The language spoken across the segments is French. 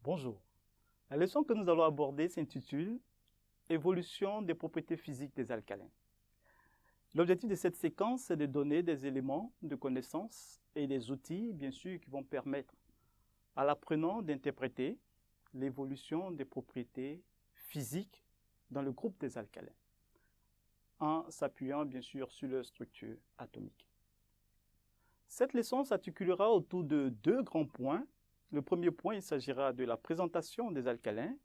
Bonjour. La leçon que nous allons aborder s'intitule « Évolution des propriétés physiques des alcalins ». L'objectif de cette séquence est de donner des éléments de connaissance et des outils, bien sûr, qui vont permettre à l'apprenant d'interpréter l'évolution des propriétés physiques dans le groupe des alcalins, en s'appuyant, bien sûr, sur leur structure atomique. Cette leçon s'articulera autour de deux grands points. Le premier point, il s'agira de la présentation des alcalins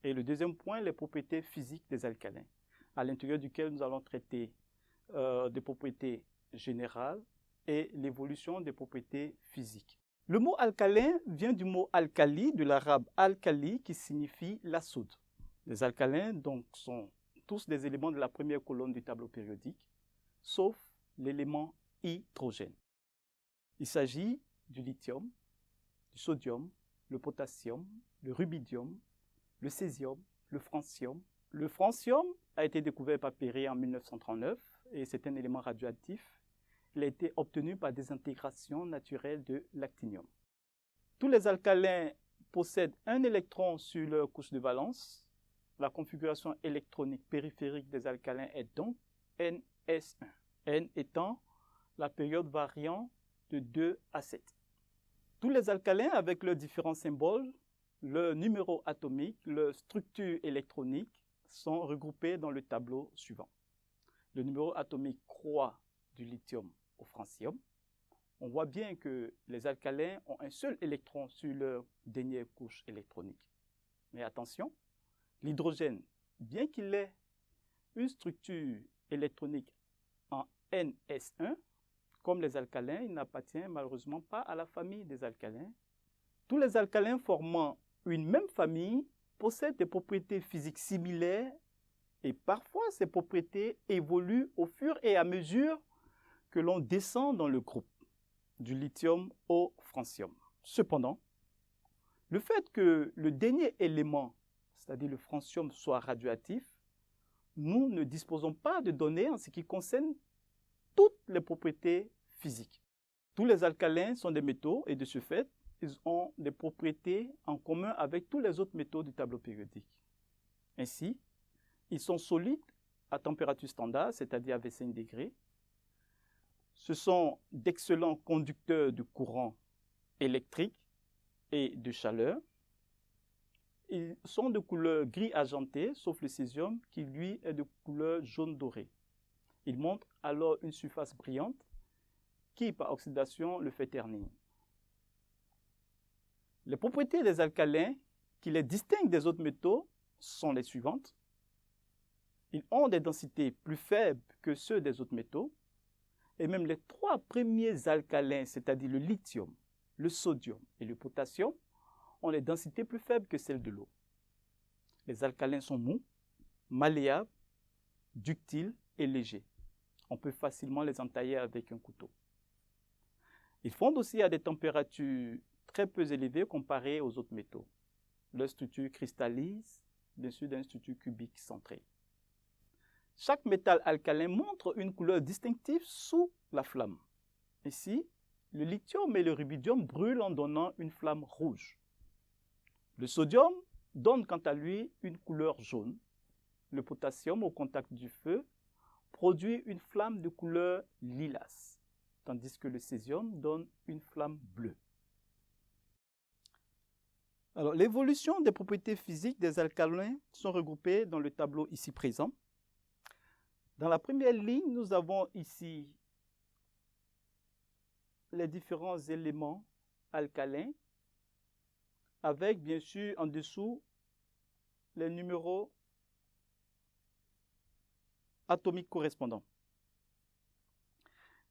et le deuxième point, les propriétés physiques des alcalins, à l'intérieur duquel nous allons traiter des propriétés générales et l'évolution des propriétés physiques. Le mot alcalin vient du mot alcali, de l'arabe alkali, qui signifie la soude. Les alcalins donc sont tous des éléments de la première colonne du tableau périodique, sauf l'élément hydrogène. Il s'agit du lithium, du sodium, le potassium, le rubidium, le césium, le francium. Le francium a été découvert par Perret en 1939 et c'est un élément radioactif. Il a été obtenu par désintégration naturelle de l'actinium. Tous les alcalins possèdent un électron sur leur couche de valence. La configuration électronique périphérique des alcalins est donc NS1, N étant la période variant de 2 à 7. Tous les alcalins, avec leurs différents symboles, leurs numéros atomiques, leur structure électronique, sont regroupés dans le tableau suivant. Le numéro atomique croît du lithium au francium. On voit bien que les alcalins ont un seul électron sur leur dernière couche électronique. Mais attention, l'hydrogène, bien qu'il ait une structure électronique en NS1, comme les alcalins, il n'appartient malheureusement pas à la famille des alcalins. Tous les alcalins formant une même famille possèdent des propriétés physiques similaires et parfois ces propriétés évoluent au fur et à mesure que l'on descend dans le groupe, du lithium au francium. Cependant, le fait que le dernier élément, c'est-à-dire le francium, soit radioactif, nous ne disposons pas de données en ce qui concerne toutes les propriétés physiques. Tous les alcalins sont des métaux et de ce fait, ils ont des propriétés en commun avec tous les autres métaux du tableau périodique. Ainsi, ils sont solides à température standard, c'est-à-dire à 25 degrés. Ce sont d'excellents conducteurs de courant électrique et de chaleur. Ils sont de couleur gris argenté, sauf le césium qui, lui, est de couleur jaune doré. Ils montrent alors une surface brillante qui, par oxydation, le fait ternir. Les propriétés des alcalins qui les distinguent des autres métaux sont les suivantes. Ils ont des densités plus faibles que ceux des autres métaux. Et même les trois premiers alcalins, c'est-à-dire le lithium, le sodium et le potassium, ont des densités plus faibles que celles de l'eau. Les alcalins sont mous, malléables, ductiles et légers. On peut facilement les entailler avec un couteau. Ils fondent aussi à des températures très peu élevées comparées aux autres métaux. Leur structure cristallise, bien sûr, d'une structure cubique centrée. Chaque métal alcalin montre une couleur distinctive sous la flamme. Ici, le lithium et le rubidium brûlent en donnant une flamme rouge. Le sodium donne quant à lui une couleur jaune. Le potassium, au contact du feu, produit une flamme de couleur lilas, tandis que le césium donne une flamme bleue. Alors, l'évolution des propriétés physiques des alcalins sont regroupées dans le tableau ici présent. Dans la première ligne, nous avons ici les différents éléments alcalins, avec bien sûr en dessous les numéros atomiques correspondants.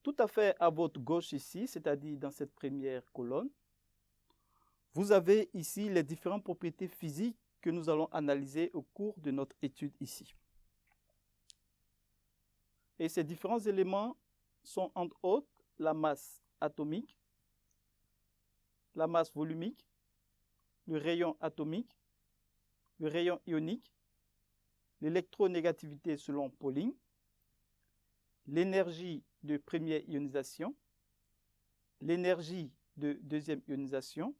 Tout à fait à votre gauche ici, c'est-à-dire dans cette première colonne, vous avez ici les différentes propriétés physiques que nous allons analyser au cours de notre étude ici. Et ces différents éléments sont entre autres la masse atomique, la masse volumique, le rayon atomique, le rayon ionique, l'électronégativité selon Pauling, l'énergie de première ionisation, l'énergie de deuxième ionisation,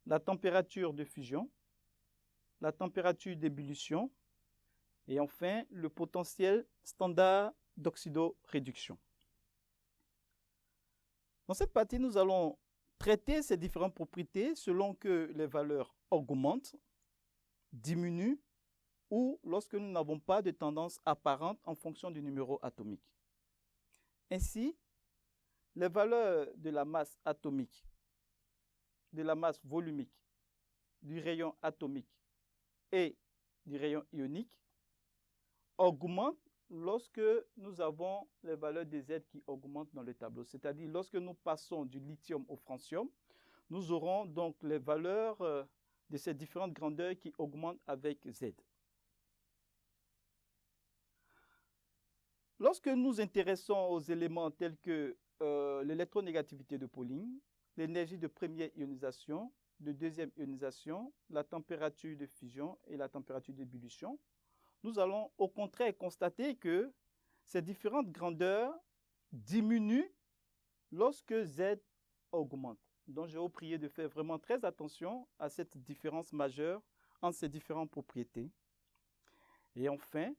la température de fusion, la température d'ébullition et enfin le potentiel standard d'oxydoréduction. Dans cette partie, nous allons traiter ces différentes propriétés selon que les valeurs augmentent, diminuent ou lorsque nous n'avons pas de tendance apparente en fonction du numéro atomique. Ainsi, les valeurs de la masse atomique, de la masse volumique, du rayon atomique et du rayon ionique augmentent lorsque nous avons les valeurs des Z qui augmentent dans le tableau. C'est-à-dire lorsque nous passons du lithium au francium, nous aurons donc les valeurs de ces différentes grandeurs qui augmentent avec Z. Lorsque nous intéressons aux éléments tels que l'électronégativité de Pauling, l'énergie de première ionisation, de deuxième ionisation, la température de fusion et la température d'ébullition, nous allons au contraire constater que ces différentes grandeurs diminuent lorsque Z augmente. Donc je vais vous prier de faire vraiment très attention à cette différence majeure entre ces différentes propriétés. Et enfin,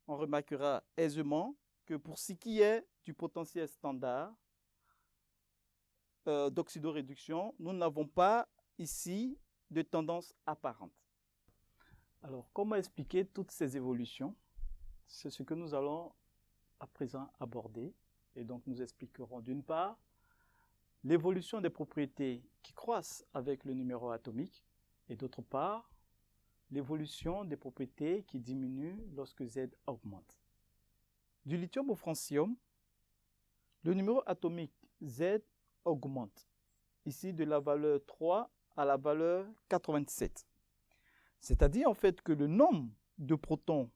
on remarquera aisément que pour ce qui est du potentiel standard d'oxydoréduction, nous n'avons pas ici de tendance apparente. Alors, comment expliquer toutes ces évolutions? C'est ce que nous allons à présent aborder. Et donc, nous expliquerons d'une part l'évolution des propriétés qui croissent avec le numéro atomique et d'autre part, l'évolution des propriétés qui diminuent lorsque Z augmente. Du lithium au francium, le numéro atomique Z augmente, ici de la valeur 3 à la valeur 87. C'est-à-dire en fait que le nombre de protons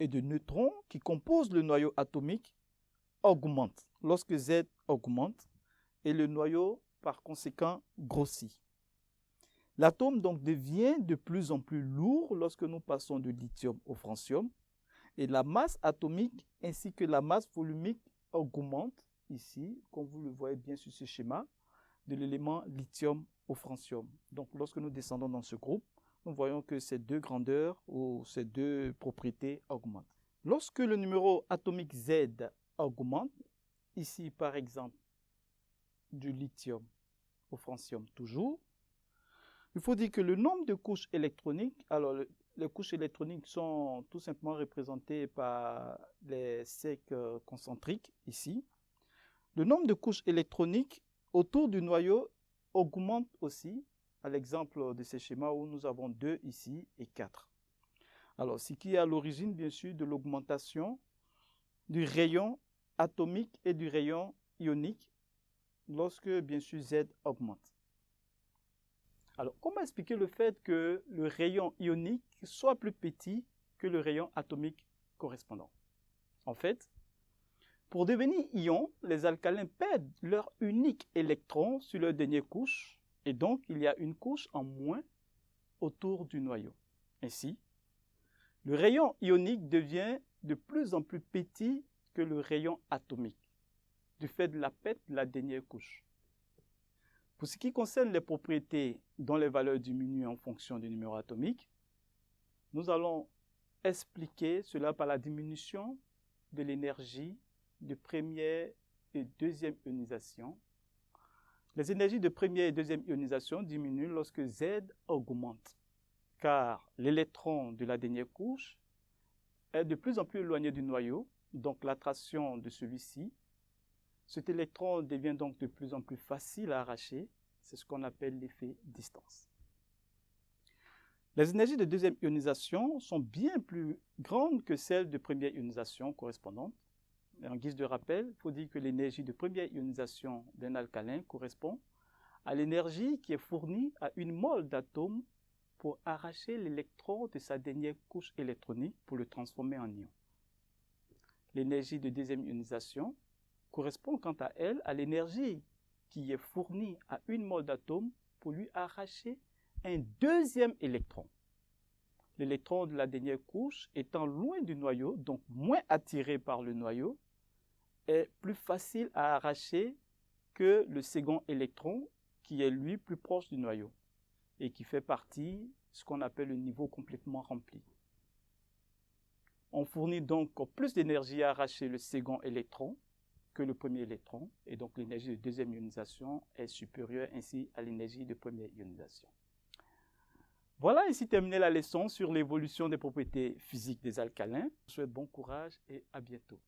et de neutrons qui composent le noyau atomique augmente lorsque Z augmente et le noyau par conséquent grossit. L'atome donc devient de plus en plus lourd lorsque nous passons du lithium au francium et la masse atomique ainsi que la masse volumique augmentent ici, comme vous le voyez bien sur ce schéma, de l'élément lithium au francium. Donc lorsque nous descendons dans ce groupe, nous voyons que ces deux grandeurs ou ces deux propriétés augmentent. Lorsque le numéro atomique Z augmente, ici par exemple du lithium au francium toujours, il faut dire que le nombre de couches électroniques, alors les couches électroniques sont tout simplement représentées par les cercles concentriques ici. Le nombre de couches électroniques autour du noyau augmente aussi, à l'exemple de ces schémas où nous avons 2 ici et 4. Alors, ce qui est à l'origine, bien sûr, de l'augmentation du rayon atomique et du rayon ionique lorsque, bien sûr, Z augmente. Alors, comment expliquer le fait que le rayon ionique soit plus petit que le rayon atomique correspondant? En fait, pour devenir ion, les alcalins perdent leur unique électron sur leur dernière couche et donc il y a une couche en moins autour du noyau. Ainsi, le rayon ionique devient de plus en plus petit que le rayon atomique du fait de la perte de la dernière couche. Pour ce qui concerne les propriétés dont les valeurs diminuent en fonction du numéro atomique, nous allons expliquer cela par la diminution de l'énergie de première et deuxième ionisation. Les énergies de première et deuxième ionisation diminuent lorsque Z augmente, car l'électron de la dernière couche est de plus en plus éloigné du noyau, donc l'attraction de celui-ci. Cet électron devient donc de plus en plus facile à arracher, c'est ce qu'on appelle l'effet distance. Les énergies de deuxième ionisation sont bien plus grandes que celles de première ionisation correspondante. En guise de rappel, il faut dire que l'énergie de première ionisation d'un alcalin correspond à l'énergie qui est fournie à une mole d'atome pour arracher l'électron de sa dernière couche électronique pour le transformer en ion. L'énergie de deuxième ionisation correspond quant à elle à l'énergie qui est fournie à une mole d'atome pour lui arracher un deuxième électron. L'électron de la dernière couche étant loin du noyau, donc moins attiré par le noyau, est plus facile à arracher que le second électron qui est lui plus proche du noyau. et qui fait partie de ce qu'on appelle le niveau complètement rempli. On fournit donc plus d'énergie à arracher le second électron que le premier électron, et donc l'énergie de deuxième ionisation est supérieure ainsi à l'énergie de première ionisation. Voilà ainsi terminé la leçon sur l'évolution des propriétés physiques des alcalins. Je vous souhaite bon courage et à bientôt.